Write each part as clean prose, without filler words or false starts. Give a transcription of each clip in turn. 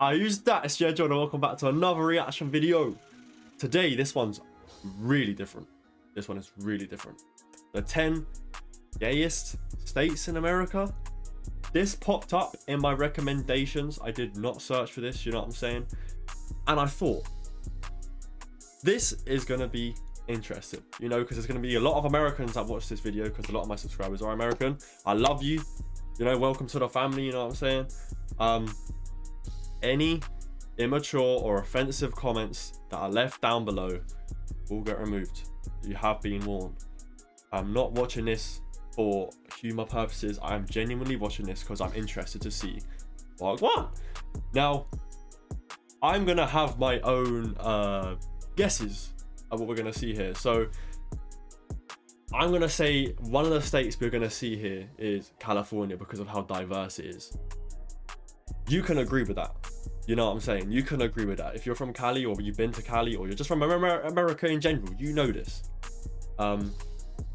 I used that. It's YeaJord and welcome back to another reaction video. Today, this one's really different. This one is really different. The 10 gayest states in America. This popped up in my recommendations. I did not search for this, you know what I'm saying? And I thought, this is going to be interesting, you know, because there's going to be a lot of Americans that watch this video because a lot of my subscribers are American. I love you. You know, welcome to the family, you know what I'm saying? Any immature or offensive comments that are left down below will get removed. You have been warned. I'm not watching this for humor purposes. I am genuinely watching this because I'm interested to see what. Now, I'm gonna have my own guesses of what we're gonna see here. So I'm gonna say one of the states we're gonna see here is California because of how diverse it is. You can agree with that. You know what I'm saying? You can agree with that. If you're from Cali, or you've been to Cali, or you're just from America in general, you know this.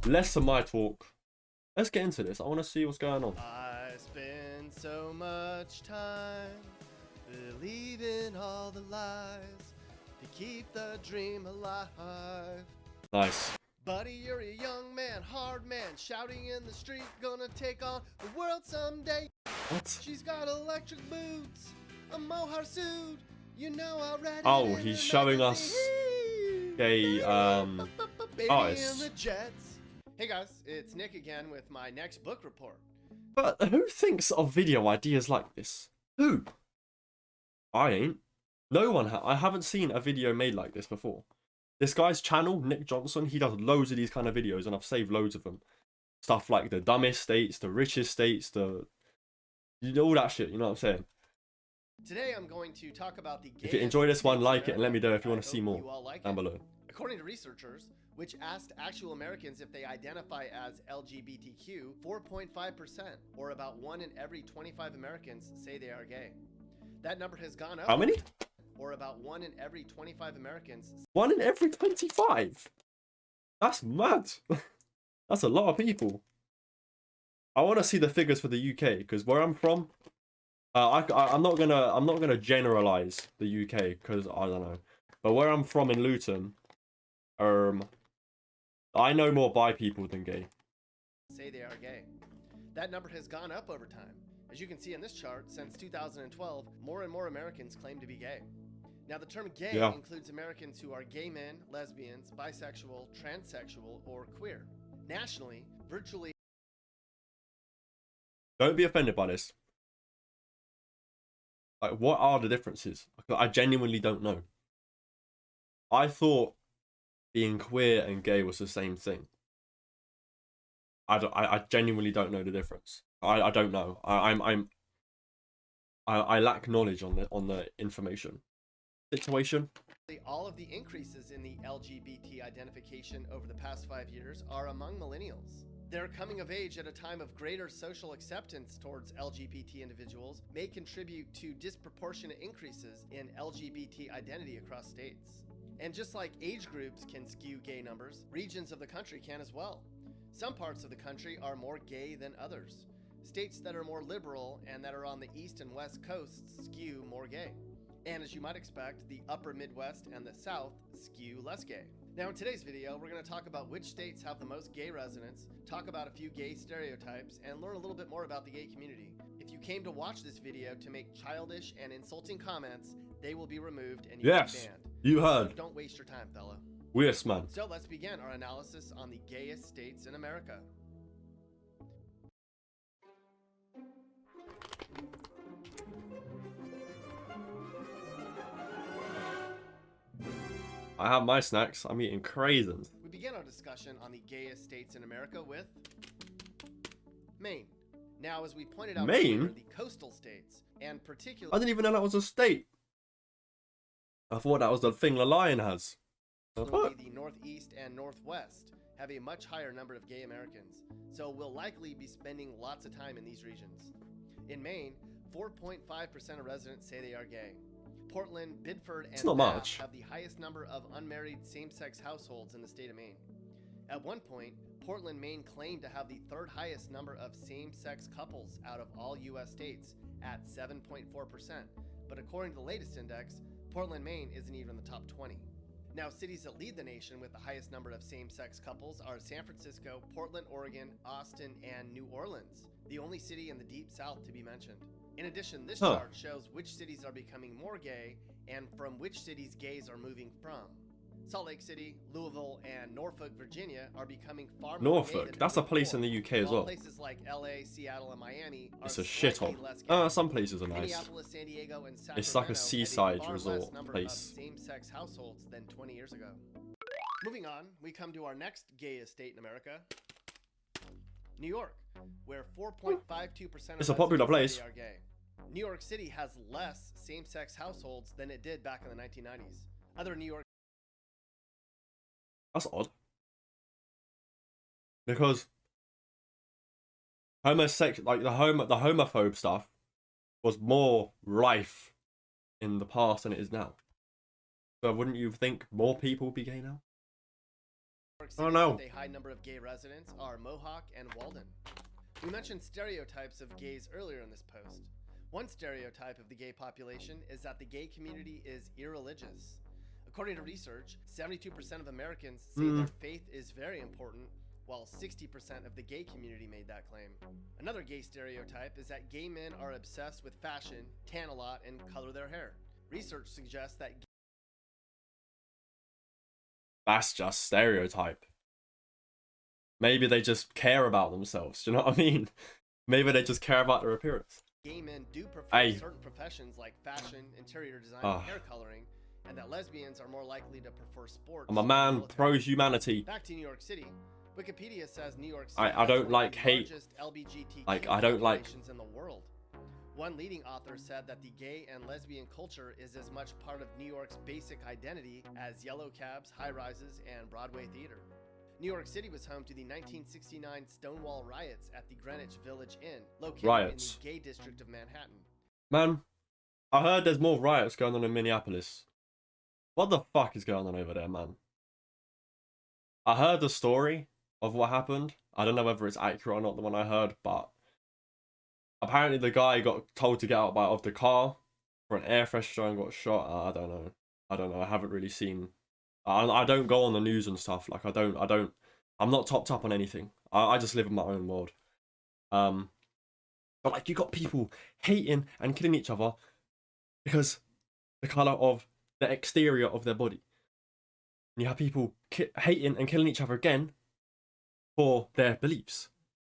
Less of my talk. Let's get into this. I want to see what's going on. I spend so much time believing all the lies to keep the dream alive. Nice. Buddy, you're a young man, hard man, shouting in the street, gonna take on the world someday. What? She's got electric boots, a mohair suit, you know I read it. Oh, he's showing us gay artists. Hey guys, it's Nick again with my next book report. But who thinks of video ideas like this? Who? I ain't. No one. I haven't seen a video made like this before. This guy's channel, Nick Johnson, he does loads of these kind of videos, and I've saved loads of them. Stuff like the dumbest states, the richest states, all that shit. You know what I'm saying? Today I'm going to talk about the. If you enjoy this one, like it and let me know if you want to see more down below. According to researchers, which asked actual Americans if they identify as LGBTQ, 4.5%, or about 1 in every 25 Americans, say they are gay. That number has gone up. How many? Or about 1 in every 25 Americans. 1 in every 25? That's mad. That's a lot of people. I want to see the figures for the UK because where I'm from, I'm not gonna generalize the UK because I don't know, but where I'm from in Luton, I know more bi people than gay. Say they are gay. That number has gone up over time. As you can see in this chart, since 2012, more and more Americans claim to be gay. Now, the term gay includes Americans who are gay men, lesbians, bisexual, transsexual, or queer. Nationally, virtually... Don't be offended by this. Like, what are the differences? I genuinely don't know. I thought being queer and gay was the same thing. I genuinely don't know the difference. I don't know. I lack knowledge on the information situation. All of the increases in the LGBT identification over the past 5 years are among millennials. Their coming of age at a time of greater social acceptance towards LGBT individuals may contribute to disproportionate increases in LGBT identity across states. And just like age groups can skew gay numbers, regions of the country can as well. Some parts of the country are more gay than others. States that are more liberal and that are on the east and west coasts skew more gay. And as you might expect, the upper Midwest and the South skew less gay. Now in today's video, we're going to talk about which states have the most gay residents, talk about a few gay stereotypes, and learn a little bit more about the gay community. If you came to watch this video to make childish and insulting comments, they will be removed and you will be banned. You heard. So don't waste your time, fella. Yes, man. So let's begin our analysis on the gayest states in America. I have my snacks. I'm eating craisins. We begin our discussion on the gayest states in America with Maine. Now, as we pointed out Maine? earlier, the coastal states, and particularly... I didn't even know that was a state. I thought that was the thing the lion has. The Northeast and Northwest have a much higher number of gay Americans, so we'll likely be spending lots of time in these regions. In Maine, 4.5% of residents say they are gay. Portland, Biddeford, and Bath have the highest number of unmarried same-sex households in the state of Maine. At one point, Portland, Maine claimed to have the third highest number of same-sex couples out of all U.S. states at 7.4%, but according to the latest index, Portland, Maine isn't even in the top 20. Now, cities that lead the nation with the highest number of same-sex couples are San Francisco, Portland, Oregon, Austin, and New Orleans, the only city in the Deep South to be mentioned. In addition, this chart shows which cities are becoming more gay and from which cities gays are moving from. Salt Lake City, Louisville, and Norfolk, Virginia are becoming far more gay Norfolk, than that's a ever place in before, the UK as while well. places like LA, Seattle, and Miami are It's a slightly shithole. less gay. Some places are nice. Minneapolis, San Diego, and Sacramento It's like a had seaside far less resort number place. of same-sex households than 20 years ago. Moving on, we come to our next gayest state in America, New York, where 4.52% of It's a popular residents place. say are gay. New York City has less same-sex households than it did back in the 1990s. Other New York That's odd. Because like the homophobe stuff was more rife in the past than it is now. So wouldn't you think more people would be gay now? I don't know. With a high number of gay residents are Mohawk and Walden. We mentioned stereotypes of gays earlier in this post. One stereotype of the gay population is that the gay community is irreligious. According to research, 72% of Americans say their faith is very important, while 60% of the gay community made that claim. Another gay stereotype is that gay men are obsessed with fashion, tan a lot, and color their hair. Research suggests that That's just stereotype. Maybe they just care about themselves. Do you know what I mean? Maybe they just care about their appearance. Gay men do prefer certain professions like fashion, interior design, and hair coloring, and that lesbians are more likely to prefer sports. I'm a man pros humanity. Back to New York City. Wikipedia says New York City I don't like hate. LGBTQ Like I don't like. in the world. One leading author said that the gay and lesbian culture is as much part of New York's basic identity as yellow cabs, high rises, and Broadway theater. New York City was home to the 1969 Stonewall riots at the Greenwich Village Inn, located in the gay district of Manhattan. Man, I heard there's more riots going on in Minneapolis. What the fuck is going on over there, man? I heard the story of what happened. I don't know whether it's accurate or not, the one I heard, but apparently the guy got told to get out of the car for an air freshener and got shot. I don't know. I haven't really seen. I don't go on the news and stuff. Like I'm not topped up on anything. I just live in my own world. But like you got people hating and killing each other because the color of the exterior of their body. And you have people hating and killing each other again for their beliefs.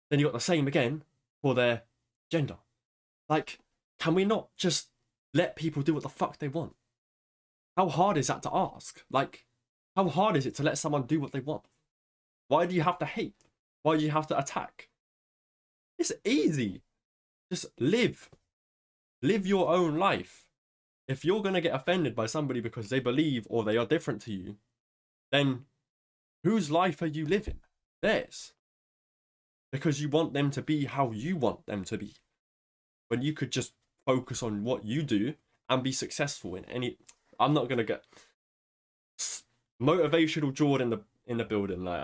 Then you got the same again for their gender. Like, can we not just let people do what the fuck they want? How hard is that to ask? Like, how hard is it to let someone do what they want? Why do you have to hate? Why do you have to attack? It's easy. Just live. Live your own life. If you're going to get offended by somebody because they believe or they are different to you, then whose life are you living? Theirs. Because you want them to be how you want them to be. When you could just focus on what you do and be successful in any... I'm not going to get... Motivational Jordan in the building. Like,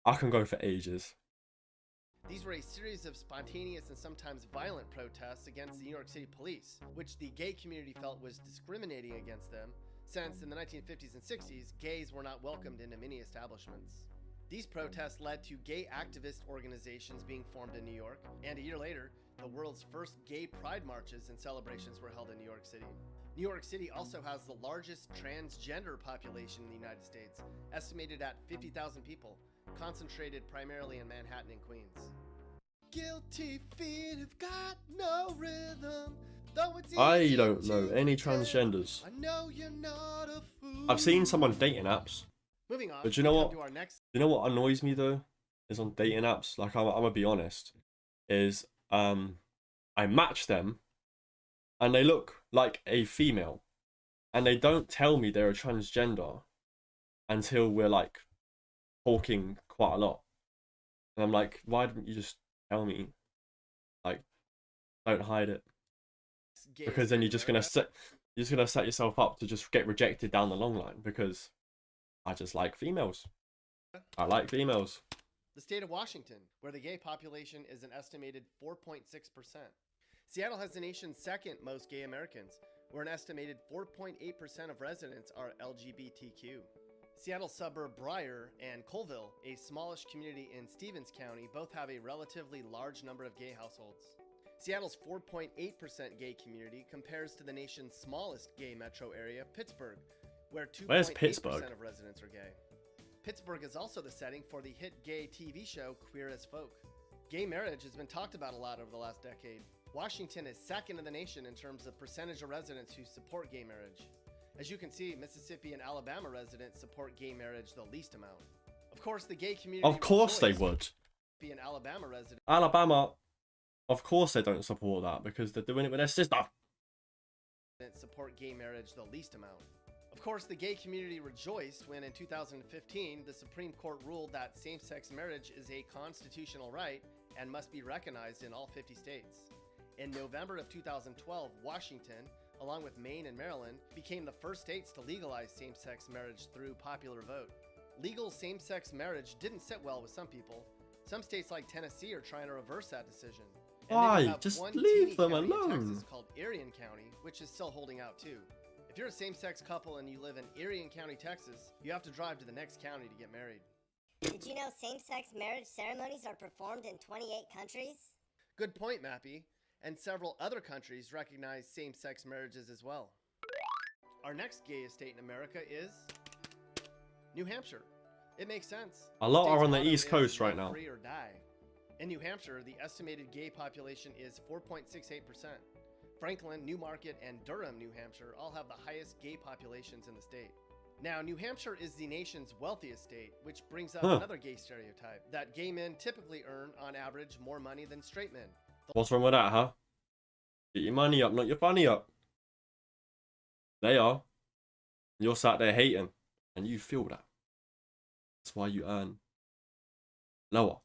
I can go for ages. These were a series of spontaneous and sometimes violent protests against the New York City police, which the gay community felt was discriminating against them, since in the 1950s and 60s, gays were not welcomed into many establishments. These protests led to gay activist organizations being formed in New York, and a year later, the world's first gay pride marches and celebrations were held in New York City. New York City also has the largest transgender population in the United States, estimated at 50,000 people, concentrated primarily in Manhattan and Queens. Guilty feet have got no rhythm, though it's I don't know any transgenders. I know you're not a fool. I've seen some on dating apps. Moving on, but you know what? You know what annoys me though? Is on dating apps. Like I'm gonna be honest. Is I match them, and they look like a female, and they don't tell me they're a transgender until we're like talking quite a lot. And I'm like, why didn't you just tell me? Like, don't hide it. Because then you're just gonna set yourself up to just get rejected down the long line. Because I just like females. I like females. The state of Washington, where the gay population is an estimated 4.6%. Seattle has the nation's second most gay Americans, where an estimated 4.8% of residents are LGBTQ. Seattle suburb Briar and Colville, a smallish community in Stevens County, both have a relatively large number of gay households. Seattle's 4.8% gay community compares to the nation's smallest gay metro area, Pittsburgh, where 2.8% of residents are gay. Pittsburgh is also the setting for the hit gay TV show Queer as Folk. Gay marriage has been talked about a lot over the last decade. Washington is second in the nation in terms of percentage of residents who support gay marriage. As you can see, Mississippi and Alabama residents support gay marriage the least amount. Of course, the gay community... Of course they would. ...and Alabama residents... Alabama, of course they don't support that because they're doing it with their sister. ...support gay marriage the least amount. Of course, the gay community rejoiced when in 2015, the Supreme Court ruled that same-sex marriage is a constitutional right and must be recognized in all 50 states. In November of 2012, Washington, along with Maine and Maryland, became the first states to legalize same-sex marriage through popular vote. Legal same-sex marriage didn't sit well with some people. Some states like Tennessee are trying to reverse that decision. Why? Just leave them alone. Texas called Arion County, which is still holding out too. If you're a same-sex couple and you live in Arion County, Texas, you have to drive to the next county to get married. Did you know same-sex marriage ceremonies are performed in 28 countries? Good point, Mappy. And several other countries recognize same-sex marriages as well. Our next gayest state in America is New Hampshire. It makes sense. A lot are on the East Coast right now. Free or die. In New Hampshire, the estimated gay population is 4.68%. Franklin, Newmarket, and Durham, New Hampshire all have the highest gay populations in the state. Now, New Hampshire is the nation's wealthiest state, which brings up another gay stereotype, that gay men typically earn, on average, more money than straight men. What's wrong with that, huh? Get your money up, not your funny up. They are. You're sat there hating, and you feel that. That's why you earn lower.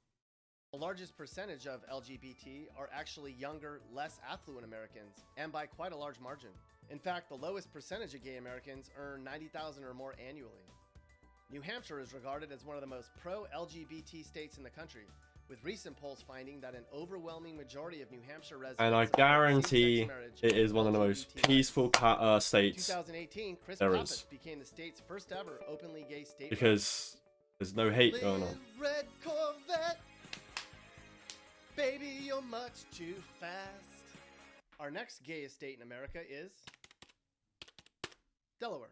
The largest percentage of LGBT are actually younger, less affluent Americans, and by quite a large margin. In fact, the lowest percentage of gay Americans earn $90,000 or more annually. New Hampshire is regarded as one of the most pro-LGBT states in the country, with recent polls finding that an overwhelming majority of New Hampshire residents... And I guarantee it is one of the most peaceful states 2018, Chris there Pappas is. became the state's first ever openly gay state. Because there's no hate going on. Red Corvette. Baby, you're much too fast. Our next gayest state in America is Delaware.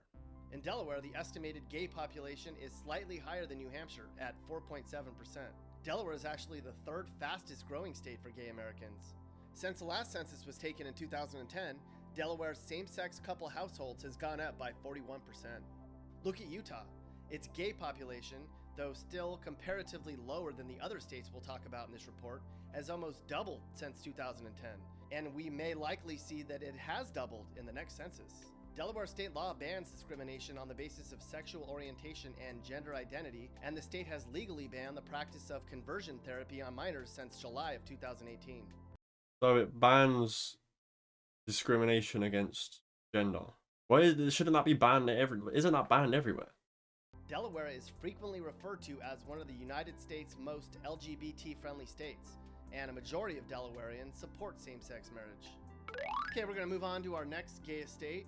In Delaware, the estimated gay population is slightly higher than New Hampshire at 4.7%. Delaware is actually the third fastest growing state for gay Americans. Since the last census was taken in 2010, Delaware's same-sex couple households has gone up by 41%. Look at Utah. Its gay population, though still comparatively lower than the other states we'll talk about in this report, has almost doubled since 2010, and we may likely see that it has doubled in the next census. Delaware state law bans discrimination on the basis of sexual orientation and gender identity, and the state has legally banned the practice of conversion therapy on minors since July of 2018. So it bans discrimination against gender. Why shouldn't that be banned everywhere? Isn't that banned everywhere? Delaware is frequently referred to as one of the United States' most LGBT-friendly states, and a majority of Delawareans support same-sex marriage. Okay, we're going to move on to our next gayest state.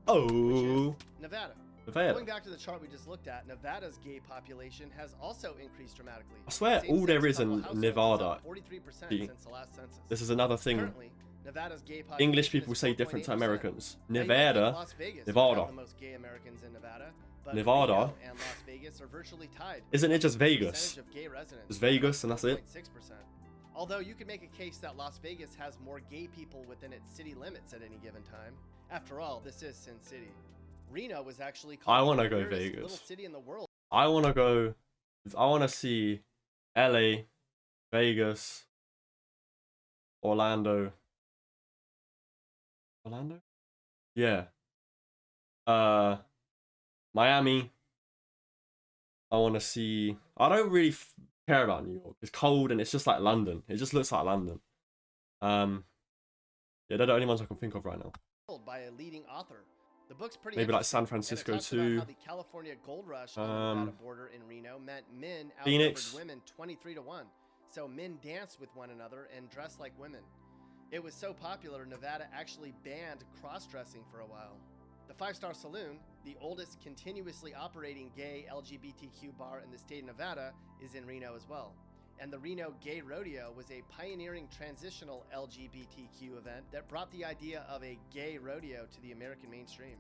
Oh, Nevada. Nevada. Going back to the chart we just looked at, Nevada's gay population has also increased dramatically. I swear all there is in Nevada. 43% See, since the last census. this is another thing. Currently, Nevada's gay population English people is say different to 4.8%. Americans. Now, you might think Nevada, Las Vegas Nevada. have the most gay Americans in Nevada, but Nevada. Reno and Las Vegas are virtually tied. Isn't it just The Vegas? percentage of gay residents It's Vegas and that's it. 6%. Although you could make a case that Las Vegas has more gay people within its city limits at any given time. After all, this is Sin City. Reno was actually called I wanna the go weirdest Vegas. little city in the world. I want to go. I want to see LA, Vegas, Orlando. Orlando? Yeah. Miami. I want to see. I don't really care about New York. It's cold and it's just like London. It just looks like London. Yeah, they're the only ones I can think of right now. By a leading author. The book's pretty Maybe like interesting, San Francisco and it talks about too. how the California gold rush on the Nevada border in Reno meant men outnumbered Phoenix. women 23-1. So men danced with one another and dressed like women. It was so popular, Nevada actually banned cross-dressing for a while. The Five Star Saloon, the oldest continuously operating gay LGBTQ bar in the state of Nevada, is in Reno as well. And the Reno Gay Rodeo was a pioneering transitional LGBTQ event that brought the idea of a gay rodeo to the American mainstream.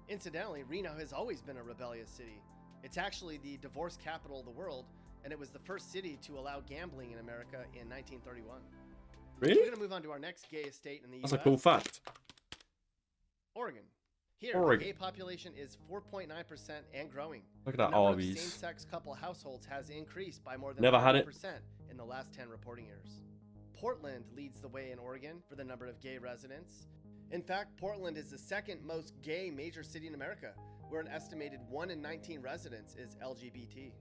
Incidentally, Reno has always been a rebellious city. It's actually the divorce capital of the world, and it was the first city to allow gambling in America in 1931. Really? We're going to move on to our next gayest state in the US. That's a cool fact. Oregon. Here, Oregon. the gay population is 4.9% and growing. Look at The that number of Arby's. same-sex couple households has increased by more than Never had it. 40% in the last 10 reporting years. Portland leads the way in Oregon for the number of gay residents. In fact, Portland is the second most gay major city in America, where an estimated 1 in 19 residents is LGBT.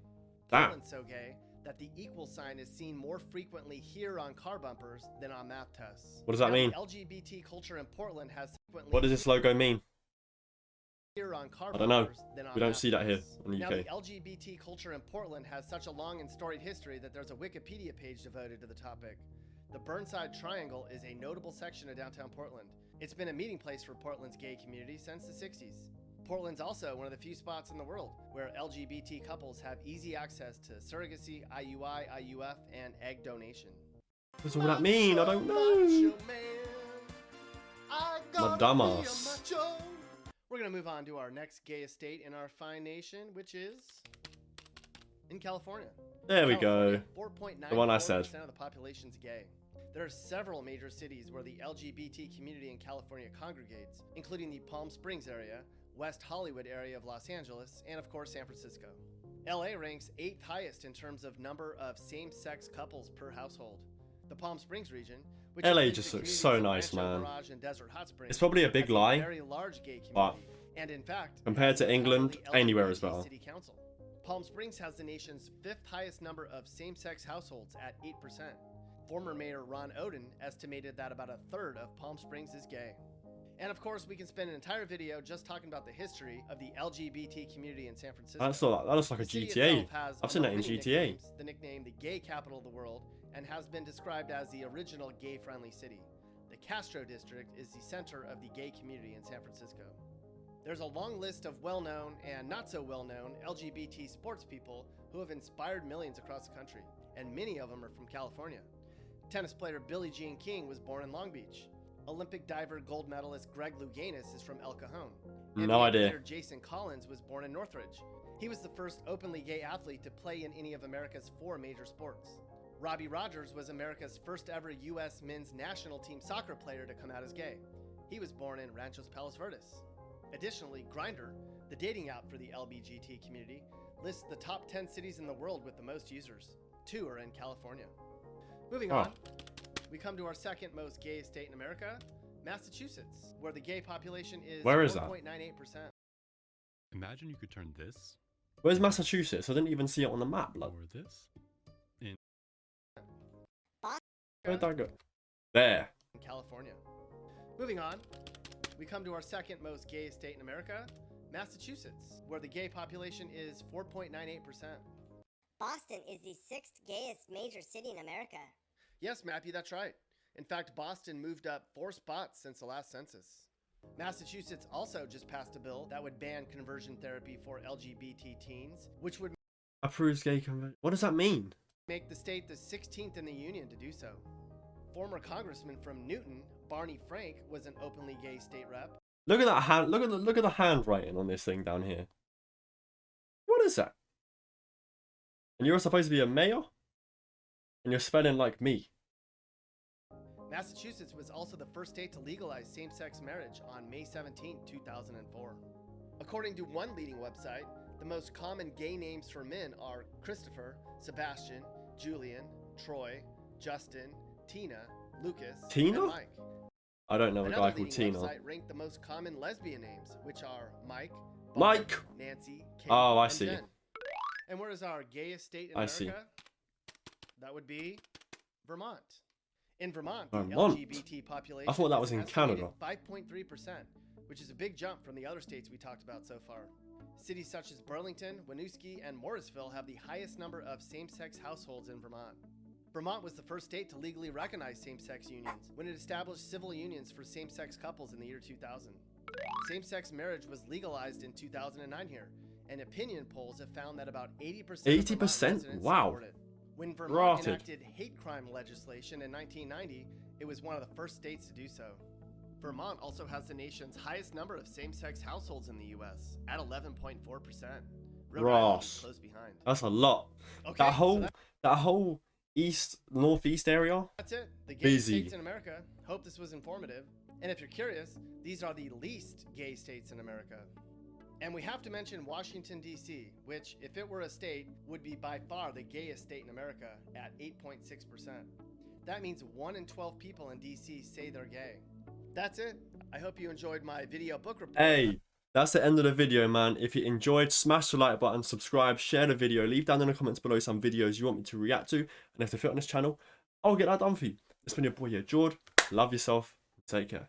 Damn. Portland's so gay that the equal sign is seen more frequently here on car bumpers than on math tests. What does that Now, mean? The LGBT culture in Portland has frequently What does this logo mean? here on car I don't know. bumpers than on We don't math see that here tests. in the Now, UK. the LGBT culture in Portland has such a long and storied history that there's a Wikipedia page devoted to the topic. The Burnside Triangle is a notable section of downtown Portland. It's been a meeting place for Portland's gay community since the 60s. Portland's also one of the few spots in the world where LGBT couples have easy access to surrogacy, IUI, IUF, and egg donation. What does all that mean? I don't know. My dumbass. We're going to move on to our next gayest state in our fine nation, which is in California. There we go. 4.9% The one I said. of the population's gay. There are several major cities where the LGBT community in California congregates, including the Palm Springs area, West Hollywood area of Los Angeles, and of course San Francisco. LA ranks 8th highest in terms of number of same-sex couples per household. The Palm Springs region, which LA includes just the looks communities so of nice, Rancho man. Mirage and Desert Hot Springs, It's probably a big has a lie, very large gay but community, and in fact, compared to has England, the anywhere is LGBT better. City Council. Palm Springs has the nation's 5th highest number of same-sex households at 8%. Former Mayor Ron Oden estimated that about a third of Palm Springs is gay. And of course, we can spend an entire video just talking about the history of the LGBT community in San Francisco. That looks like a The city GTA. itself has, I've seen that in among many GTA. nicknames, the nickname the gay capital of the world, and has been described as the original gay-friendly city. The Castro district is the center of the gay community in San Francisco. There's a long list of well-known and not so well-known LGBT sports people who have inspired millions across the country, and many of them are from California. Tennis player Billie Jean King was born in Long Beach. Olympic diver gold medalist Greg Louganis is from El Cajon. No NBA idea. player Jason Collins was born in Northridge. He was the first openly gay athlete to play in any of America's 4 major sports. Robbie Rogers was America's first ever U.S. men's national team soccer player to come out as gay. He was born in Ranchos Palos Verdes. Additionally, Grindr, the dating app for the LGBT community, lists the top 10 cities in the world with the most users. 2 are in California. Moving on, we come to our second most gay state in America, Massachusetts, where the gay population is Where is that? 4.98%. Imagine you could turn this Where's Massachusetts? I didn't even see it on the map, blood. or this. Where'd that go? There. In California. Moving on, we come to our second most gay state in America, Massachusetts, where the gay population is 4.98%. Boston is the 6th gayest major city in America. Yes, Matthew, that's right. In fact, Boston moved up 4 spots since the last census. Massachusetts also just passed a bill that would ban conversion therapy for LGBT teens, which would Approves gay conversion. What does that mean? make the state the 16th in the union to do so. Former congressman from Newton, Barney Frank, was an openly gay state rep. Look at that hand. Look at the handwriting on this thing down here. What is that? And you're supposed to be a mayor? And you're spelling like me. Massachusetts was also the first state to legalize same-sex marriage on May 17, 2004. According to one leading website, the most common gay names for men are Christopher, Sebastian, Julian, Troy, Justin, Tina, Lucas, Tina? and Mike. I don't know a Another guy called leading Tina. website ranked the most common lesbian names, which are Mike, Mike! Barb, Nancy, Kate, Oh, I and see. Jen. And where is our gayest state in I America? see. That would be Vermont. In Vermont, the Vermont? LGBT population I thought that was is in estimated Canada. 5.3%, which is a big jump from the other states we talked about so far. Cities such as Burlington, Winooski, and Morrisville have the highest number of same-sex households in Vermont. Vermont was the first state to legally recognize same-sex unions when it established civil unions for same-sex couples in the year 2000. Same-sex marriage was legalized in 2009 here, and opinion polls have found that about 80% of Vermont 80%? residents Wow. support it. When Vermont Rotted. enacted hate crime legislation in 1990, it was one of the first states to do so. Vermont also has the nation's highest number of same-sex households in the U.S. at 11.4%. Rhode Island is Ross. close behind. That's a lot. Okay, That whole northeast area. That's it. The gay Busy. states in America. Hope this was informative. And if you're curious, these are the least gay states in America. And we have to mention Washington, D.C., which, if it were a state, would be by far the gayest state in America at 8.6%. That means 1 in 12 people in D.C. say they're gay. That's it. I hope you enjoyed my video book report. Hey, that's the end of the video, man. If you enjoyed, smash the like button, subscribe, share the video, leave down in the comments below some videos you want me to react to, and if they fit on this channel, I'll get that done for you. It's been your boy YeaJord. Love yourself. Take care.